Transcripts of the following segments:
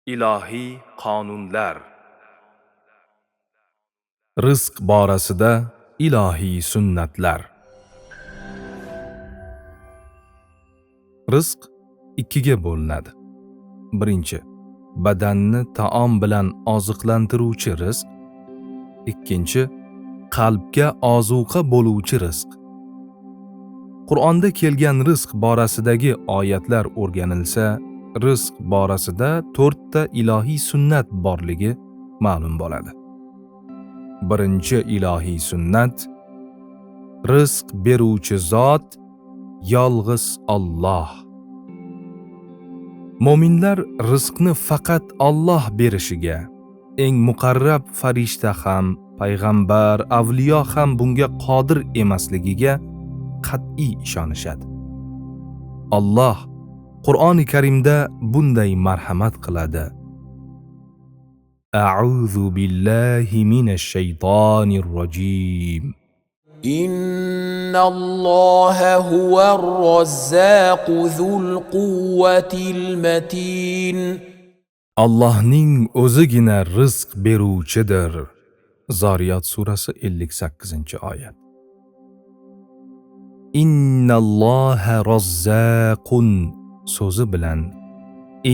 Ilohiy qonunlar. Rizq borasida ilohiy sunnatlar. Rizq ikkiga bo'linadi. Birinchi, badanni taom bilan oziqlantiruvchi rizq. Ikkinchi, qalbga ozuqa bo'luvchi rizq. Qur'onda kelgan rizq borasidagi oyatlar o'rganilsa, rizq borasida 4 ta ilohiy sunnat borligi ma'lum bo'ladi. Birinchi ilohiy sunnat: rizq beruvchi zot yolg'iz Alloh. Mo'minlar rizqni faqat Alloh berishiga, eng muqarrab farishta ham, payg'ambar, avliyo ham bunga qodir emasligiga qat'iy ishonishadi. Alloh Qur'oni Karimda bunday marhamat qiladi: A'udhu billahi minash shaytonir rojim. Innalloha huvar razzaqu zul quvvatil matin. Allohning o'zigina rizq beruvchidir. Zariyat surasi 58-oyat. Innalloha razzaqun so'zi bilan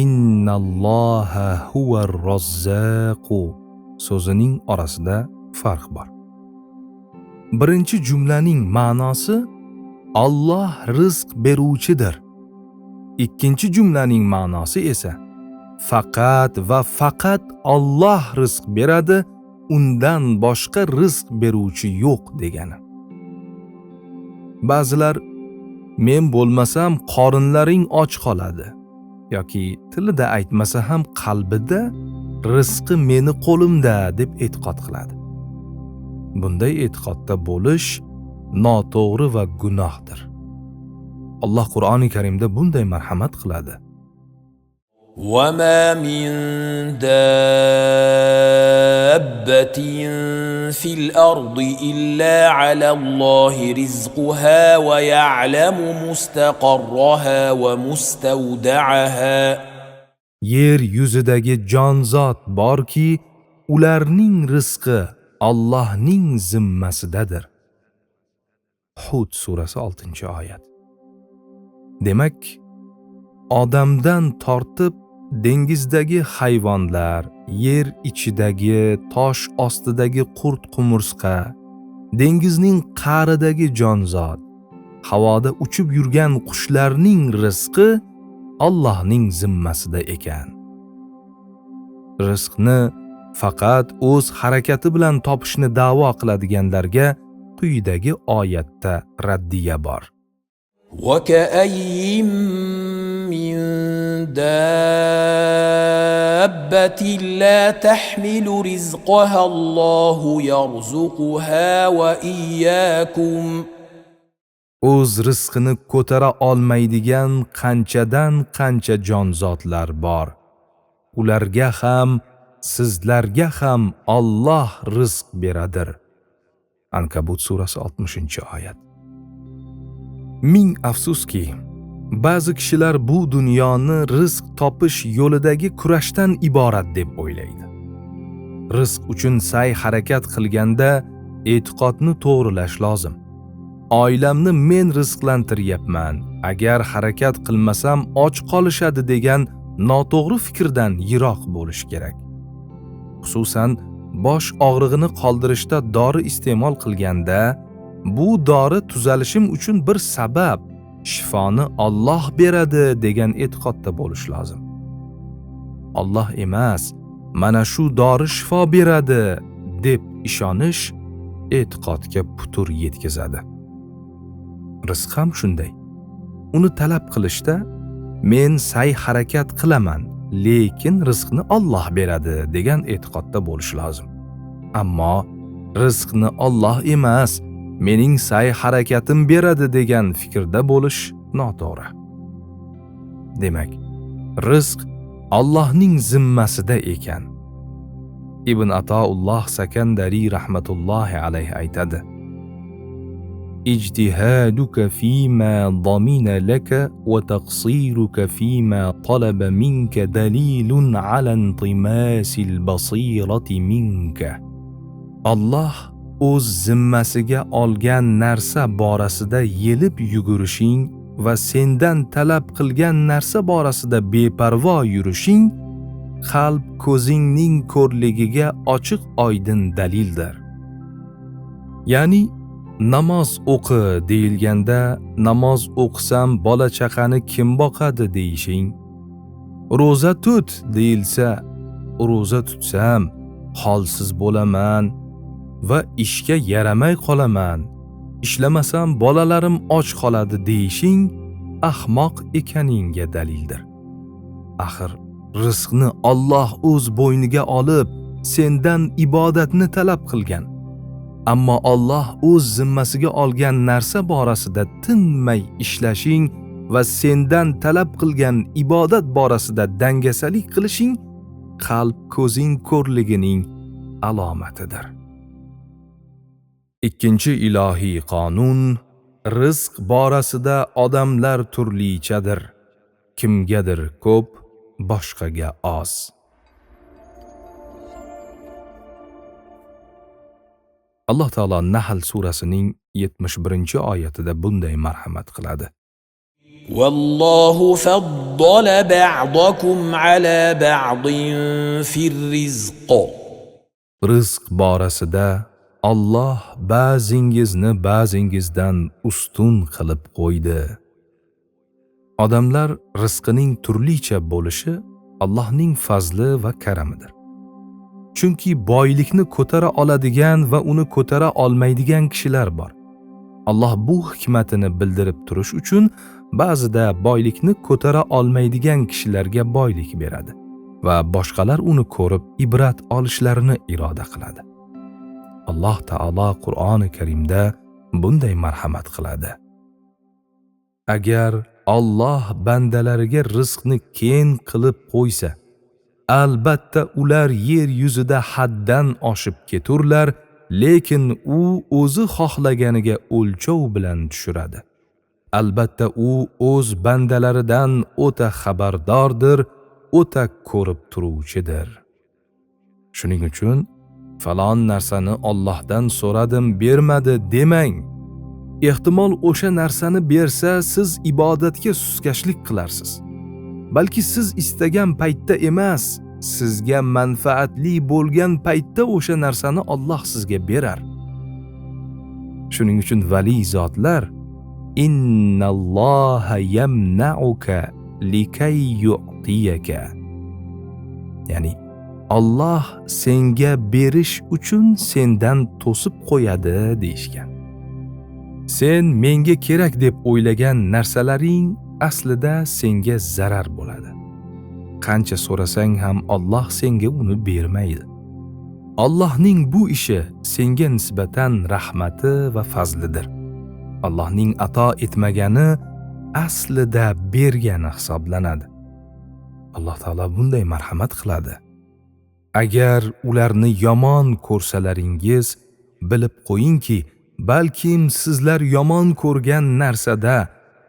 Innalloha huvar razzaqu so'zining orasida farq bor. Birinchi jumlaning ma'nosi Alloh rizq beruvchidir. Ikkinchi jumlaning ma'nosi esa faqat va faqat Alloh rizq beradi, undan boshqa rizq beruvchi yo'q degani. Ba'zilar men bo'lmasam qorinlaring och qoladi yoki tilida aytmasa ham qalbida rizqi meni qo'limda deb e'tiqod qiladi. Bunday e'tiqodda bo'lish noto'g'ri va gunohdir. Alloh Qur'oni Karimda bunday marhamat qiladi: وما من دابة في الأرض إلا على الله رزقها ويعلم مستقرها ومستودعها. Yer yuzidagi jonzot borki, ularning rizqi Allohning zimmasidadir. Hud surasi 6-oyat. Demak, odamdan tortib dengizdagi hayvonlar, yer ichidagi, tosh ostidagi qurt-qumursqa, dengizning qa'ridagi jonzot, havoda uchib yurgan qushlarning rizqi Allohning zimmasida ekan. Rizqni faqat o'z harakati bilan topishni da'vo qiladiganlarga quyidagi oyatda raddiya bor. وكأي من دابة لا تحمل رزقها الله يرزقها وإياكم. O'z rizqini ko'tara olmaydigan qanchadan qancha jonzotlar bor. Ularga ham, sizlarga ham Alloh rizq beradir. Ankabut surasi 60-oyat. Ming afsuski, ba'zi kishilar bu dunyoni rizq topish yo'lidagi kurashdan iborat deb o'ylaydi. Rizq uchun sa'y harakat qilganda e'tiqodni to'g'rilash lozim. Oilamni men rizqlantiryapman, agar harakat qilmasam och qolishadi degan noto'g'ri fikrdan yiroq bo'lish kerak. Xususan, bosh og'rig'ini qoldirishda dori iste'mol qilganda, bu dori tuzalishim uchun bir sabab, shifoni Alloh beradi degan e'tiqodda bo'lish lozim. Alloh emas, mana shu dori shifo beradi deb ishonish e'tiqodga putur yetkazadi. Rizq ham shunday. Uni talab qilishda men sa'y harakat qilaman, lekin rizqni Alloh beradi degan e'tiqodda bo'lish lozim. Ammo rizqni Alloh emas, mening sa'y harakatim beradi degan fikrda bo'lish noto'g'ri. Demak, rizq Allohning zimmasida ekan. Ibn Atoulloh Sakandari rahmatullohi alayhi aytadi: اجتهادك فيما ضمن لك وتقصيرك فيما طلب منك دليل على انطماس البصيرة منك. Allah o'z zimmasiga olgan narsa borasida yelib yugurishing va sendan talab qilgan narsa borasida beparvo yurishing qalb ko'zingning ko'rligiga ochiq oydin dalildir. Ya'ni namoz o'qi deyilganda namoz o'qisam bola chaqani kim boqadi deyishing, ro'za tut deyilsa ro'za tutsam holsiz bo'laman va ishga yaramay qolaman, ishlamasam bolalarim och qoladi deyishing ahmoq ekaningga dalildir. Axir rizqni Alloh o'z bo'yniga olib sendan ibodatni talab qilgan. Ammo Alloh o'z zimmasiga olgan narsa borasida tinmay ishlashing va sendan talab qilgan ibodat borasida dangasalik qilishing qalb ko'zing ko'rligining alomatidir. Ikkinchi ilohiy qonun, rizq borasida odamlar turlichadir. Kimgadir ko'p, boshqaga oz. Alloh taolo Nahl surasining 71-oyatida bunday marhamat qiladi. Vallohu faddala ba'dakum ala ba'din fir rizq. Rizq borasida Alloh ba'zingizni ba'zingizdan ustun qilib qo'ydi. Odamlar rizqining turlicha bo'lishi Allohning fazli va karamidir. Chunki boylikni ko'tara oladigan va uni ko'tara olmaydigan kishilar bor. Alloh bu hikmatini bildirib turish uchun ba'zida boylikni ko'tara olmaydigan kishilarga boylik beradi va boshqalar uni ko'rib ibrat olishlarini iroda qiladi. Alloh taolo Qur'oni Karimda bunday marhamat qiladi. Agar Alloh bandalariga rizqni keng qilib qo'ysa, albatta ular yer yuzida haddan oshib keturlar, lekin u o'zi xohlaganiga o'lchov bilan tushiradi. Albatta u o'z bandalaridan o'ta xabardordir, o'ta ko'rib turuvchidir. Shuning uchun falon narsani Allohdan so'radim, bermadi demang. Ehtimol o'sha narsani bersa siz ibodatga suskashlik qilarsiz. Balki siz istagan paytda emas, sizga manfaatli bo'lgan paytda o'sha narsani Alloh sizga berar. Shuning uchun vali zotlar innalloha yamna'uka likay yu'tiyaka. Ya'ni Alloh senga berish uchun sendan to'sib qo'yadi deyishgan. Sen menga kerak deb o'ylagan narsalaring aslida senga zarar bo'ladi. Qancha so'rasang ham Alloh senga uni bermaydi. Allohning bu ishi senga nisbatan rahmati va fazlidir. Allohning ato etmagani aslida bergani hisoblanadi. Alloh taolo bunday marhamat qiladi. Agar ularni yomon ko'rsalaringiz, bilib qo'yingki, balkim sizlar yomon ko'rgan narsada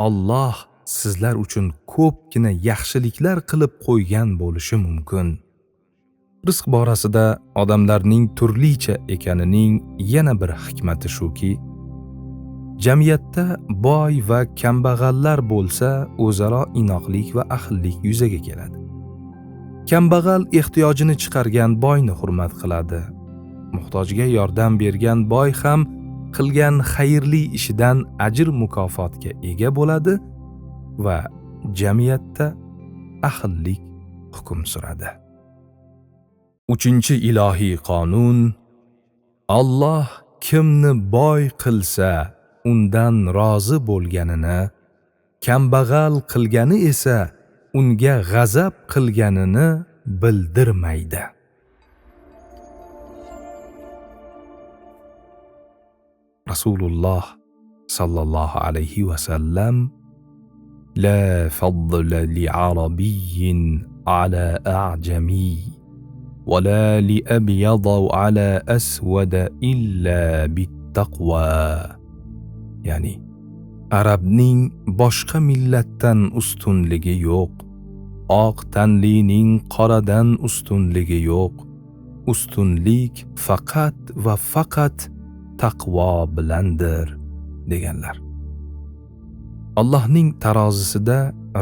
Alloh sizlar uchun ko'pgina yaxshiliklar qilib qo'ygan bo'lishi mumkin. Rizq borasida odamlarning turlicha ekanining yana bir hikmati shuki, jamiyatda boy va kambag'allar bo'lsa, o'zaro inoqlik va ahillik yuzaga keladi. Kambag'al ehtiyojini chiqargan boyni hurmat qiladi. Muhtojga yordam bergan boy ham qilgan xayrli ishidan ajr mukofotga ega bo'ladi va jamiyatda ahillik hukm suradi. Uchinchi ilohiy qonun, Alloh kimni boy qilsa undan rozi bo'lganini, kambag'al qilgani esa unga g'azab qilganini bildirmaydi. Rasululloh sallallohu alayhi va sallam la fadla li arabiyyin ala a'jami wa la li abyada ala aswada illa bittaqwa ya'ni arabning boshqa millatdan ustunligi yo'q, oq tanlining qoradan ustunligi yo'q, ustunlik faqat va faqat taqvo bilandir deganlar. Allohning tarozisida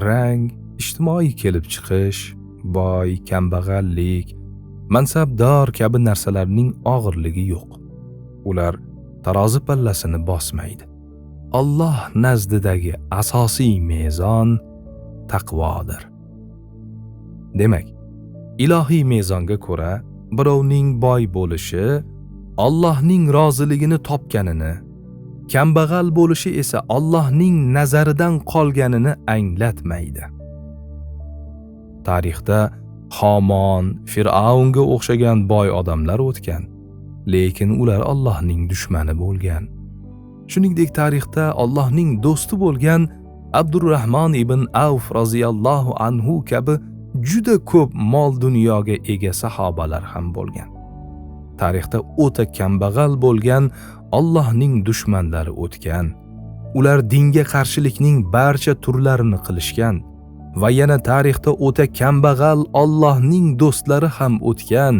rang, ijtimoiy kelib chiqish, boy, kambag'allik, mansabdor kabi narsalarning og'irligi yo'q. Ular tarozi pallasini bosmaydi. Alloh nazdidagi asosiy mezon taqvodir. Demak, ilohiy mezonga ko'ra birovning boy bo'lishi Allohning roziligini topganini, kambag'al bo'lishi esa Allohning nazaridan qolganini anglatmaydi. Tarixda Homon, Fir'avnga o'xshagan boy odamlar o'tgan, lekin ular Allohning dushmani bo'lgan. Shuningdek, tarixda Allohning do'sti bo'lgan Abdurrahmon ibn Avf roziyallohu anhu kabi juda ko'p mol dunyoga ega sahobalar ham bo'lgan. Tarixda o'ta kambag'al bo'lgan Allohning dushmanlari o'tgan. Ular dinga qarshilikning barcha turlarini qilishgan va yana tarixda o'ta kambag'al Allohning do'stlari ham o'tgan.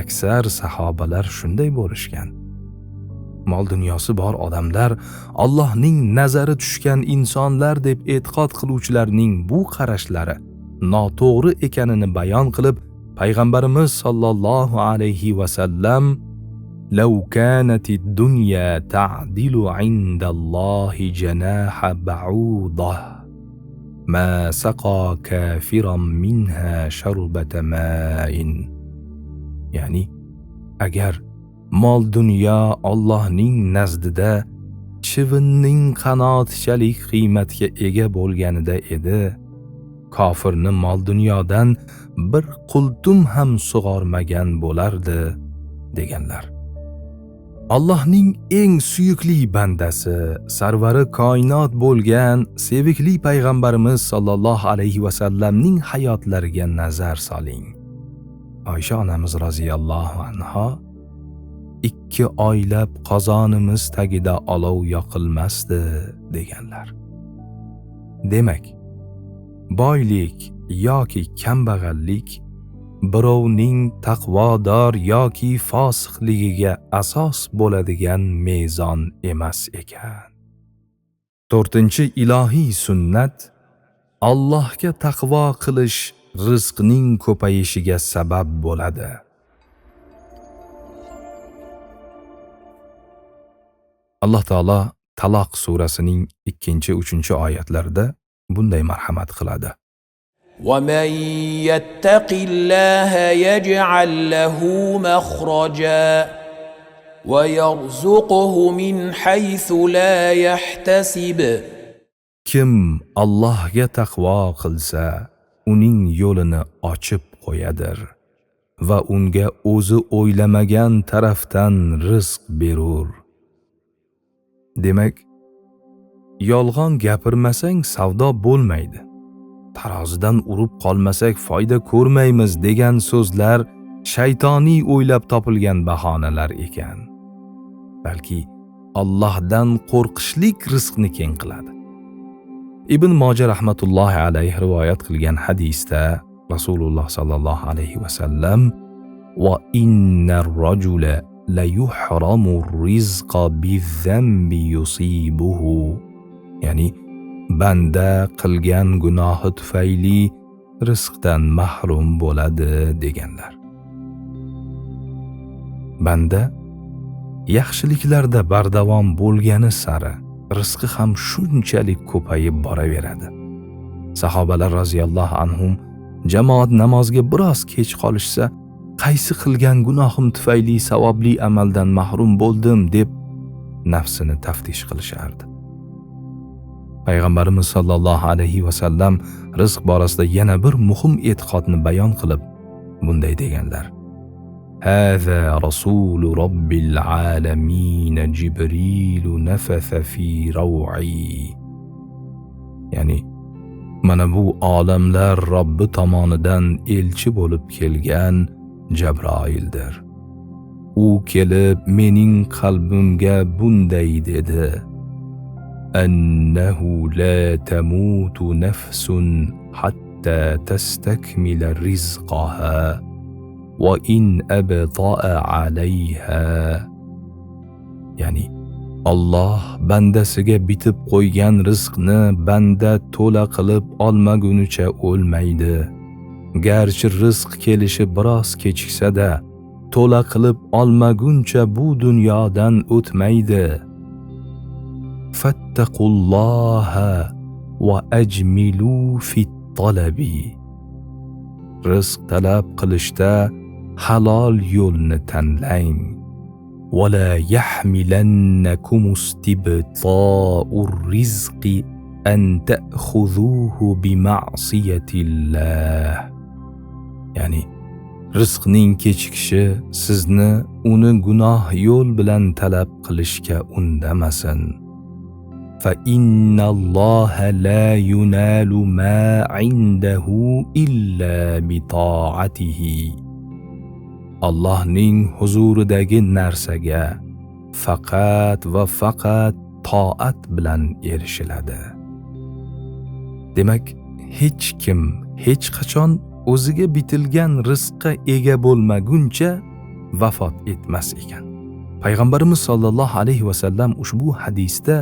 Aksar sahobalar shunday bo'lishgan. Mol dunyosi bor odamlar Allohning nazari tushgan insonlar deb e'tiqod qiluvchilarning bu qarashlari noto'g'ri ekanini bayon qilib, payg'ambarimiz sollallohu alayhi va sallam "Law kanatid dunya ta'dilu 'indallohi janaha ba'udah ma saqa kafiran minha sharbata ma'in", ya'ni agar mol dunyo Allohning nazdida chivinning qanotchalik qiymatga ega bo'lganida edi, kofirni mol dunyodan bir qultum ham sug'ormagan bo'lardi deganlar. Allohning eng suyukli bandasi, sarvari koinot bo'lgan sevikli payg'ambarimiz sollallohu alayhi va sallamning hayotlariga nazar soling. Oysha onamiz roziyallohu anha 2 oylab qozonimiz tagida olov yoqilmasdi deganlar. Demak, boylik yoki kambag'allik birovning taqvodor yoki fosiqligiga asos bo'ladigan mezon emas ekan. 4-ilohiy sunnat Allohga taqvo qilish rizqning ko'payishiga sabab bo'ladi. Alloh taolo Taloq surasining 2-3 oyatlarida bunday marhamat qiladi. وَمَن يَتَّقِ اللَّهَ يَجْعَل لَّهُ مَخْرَجًا وَيَرْزُقْهُ مِنْ حَيْثُ لَا يَحْتَسِبُ. Kim Allohga taqvo qilsa, uning yo'lini ochib qo'yadir va unga o'zi o'ylamagan tarafdan rizq berur. Demak, yolg'on gapirmasang savdo bo'lmaydi. Tarozidan urib qolmasak foyda ko'rmaymiz degan so'zlar shaytoniy o'ylab topilgan bahonalar ekan. Balki Allohdan qo'rqishlik rizqni keng qiladi. Ibn Moja rahmatullohi alayhi rivoyat qilgan hadisda Rasululloh sallallohu alayhi va sallam "Va innar rajula la yuhramu rizqa bizambi yusibuhu", ya'ni banda qilgan gunohi tufayli rizqdan mahrum bo'ladi deganlar. Banda yaxshiliklarda bardavom bo'lgani sari rizqi ham shunchalik ko'payib boraveradi. Sahobalar roziyallohu anhum jamoat namoziga biroz kech qolishsa, qaysi qilgan gunohim tufayli savobli amaldan mahrum bo'ldim deb nafsini taftish qilishardi. Payg'ambarimiz sollallohu alayhi va sallam rizq borasida yana bir muhim e'tiqodni bayon qilib bunday deganlar: "Haza rasulu robbil alamin Jibril nafatha fi raw'i", ya'ni mana bu olamlar Robbi tomonidan elchi bo'lib kelgan Jabroildir. U kelib mening qalbimga bunday dedi: أنه لا تموت نفس حتى تستكمل رزقها وإن أبطأ عليها. ya'ni Alloh bandasiga bitib qo'ygan rizqni banda to'la qilib olmagunicha o'lmaydi. Garchi rizq kelishi biroz kechiksa-da, to'la qilib olmaguncha bu dunyodan o'tmaydi. Fattaqulloha va ajmilu fit talabi. Rizq talab qilishda halol yo'lni tanlang. ولا يحملنكم استبطاء الرزق أن تأخذوه بمعصية الله. ya'ni rizqning kechikishi sizni uni gunoh yo'l bilan talab qilishga undamasin. فإن الله لا ينال ما عنده إلا بطاعته. Allohning huzuridagi narsaga faqat va faqat toat bilan erishiladi. Demak, hech kim hech qachon o'ziga bitilgan rizqqa ega bo'lmaguncha vafot etmas ekan. Payg'ambarimiz sollallohu alayhi va sallam ushbu hadisda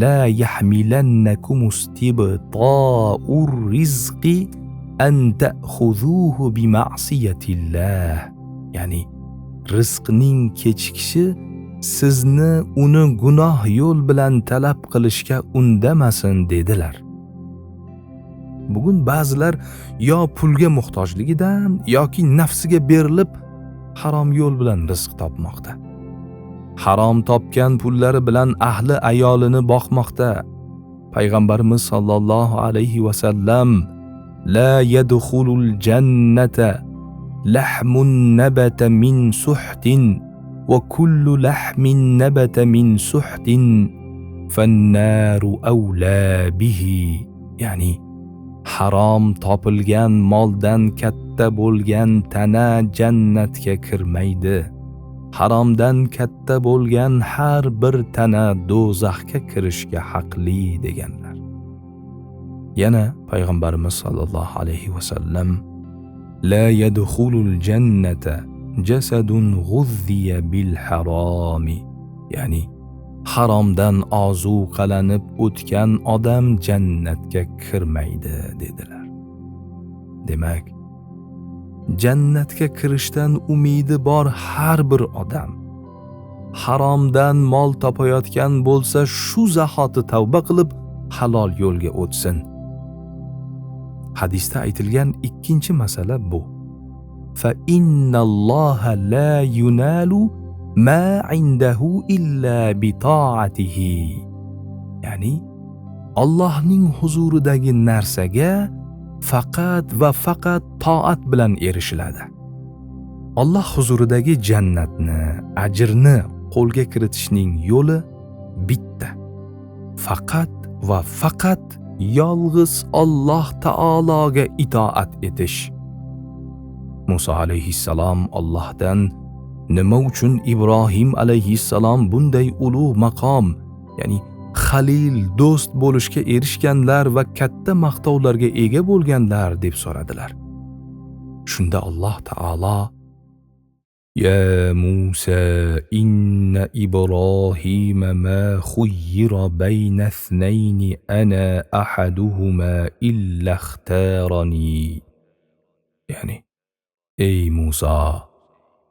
la yahmilannakum istibta'ur rizqi an ta'khudhuhu bi ma'siyatillah. ya'ni rizqning kechikishi sizni uni gunoh yo'l bilan talab qilishga undamasin dedilar. Bugun ba'zilar yo pulga muhtojligidan yoki nafsiga berilib harom yo'l bilan rizq topmoqda. Harom topgan pullari bilan ahli ayolini boqmoqda. Payg'ambarimiz sollallohu alayhi va sallam la yadkhulul jannata لحم نبت من سحت وكل لحم نبت من سحت فالنار أولى به. ya'ni harom topilgan moldan katta bo'lgan tana jannatga kirmaydi. Haromdan katta bo'lgan har bir tana do'zaxga kirishga haqli deganlar. Yana payg'ambarimiz sollallohu alayhi va sallam لا يدخل الجنة جسد غذي بالحرام. ya'ni haromdan ozuqalanib o'tgan odam jannatga kirmaydi dedilar. Demak, jannatga kirishdan umidi bor har bir odam haromdan mol topayotgan bo'lsa shu zahoti tavba qilib halol yo'lga o'tsin. Hadisda aytilgan ikkinchi masala bu. Fa innalloha la yunalu ma indahu illa bi ta'atihi. ya'ni Allohning huzuridagi narsaga faqat va faqat toat bilan erishiladi. Alloh huzuridagi jannatni, ajrni qo'lga kiritishning yo'li bitta. Faqat va faqat yolg'iz Alloh taologa itoat etish. Musa alayhissalom Allohdan nima uchun Ibrohim alayhissalom bunday ulug' maqom, ya'ni xalil, do'st bo'lishga erishganlar va katta maqtovlarga ega bo'lganlar deb so'radilar. Shunda Alloh taolo يا موسى إن إبراهيم ما خير بين اثنين أنا أحدهما إلا اختارني. ya'ni ey Musa,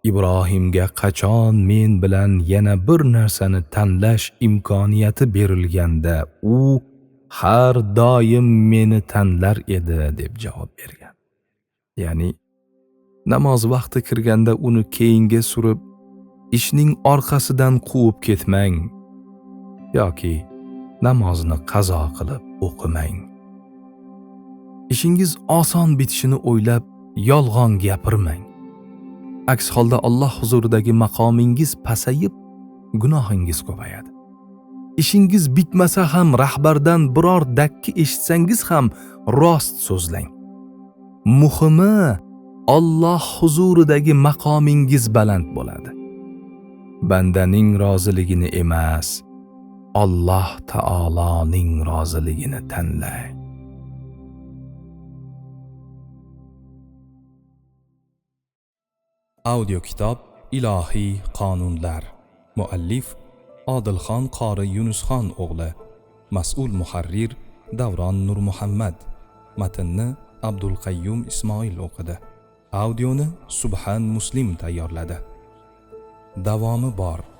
Ibrohimga qachon men bilan yana bir narsani tanlash imkoniyati berilganda u har doim meni tanlar edi deb javob bergan. Ya'ni namoz vaqti kirganda uni keyinga surib, ishning orqasidan quvib ketmang yoki namozni qazo qilib o'qimang. Ishingiz oson bitishini o'ylab yolg'on gapirmang. Aks holda Alloh huzuridagi maqomingiz pasayib, gunohingiz ko'payadi. Ishingiz bitmasa ham rahbardan biror dakki eshitsangiz ham rost so'zlang. Muhimi Alloh huzuridagi maqomingiz baland bo'ladi. Bandaning roziligini emas, Alloh taoloning roziligini tanlang. Audio kitob Ilohiy qonunlar. Muallif Odilxon qori Yunusxon o'g'li. Mas'ul muharrir Davron Nurmuhammad. Matnni Abdulqayyum Ismoil o'qidi. Audioni Subhan Muslim tayyorladi. Davomi bor.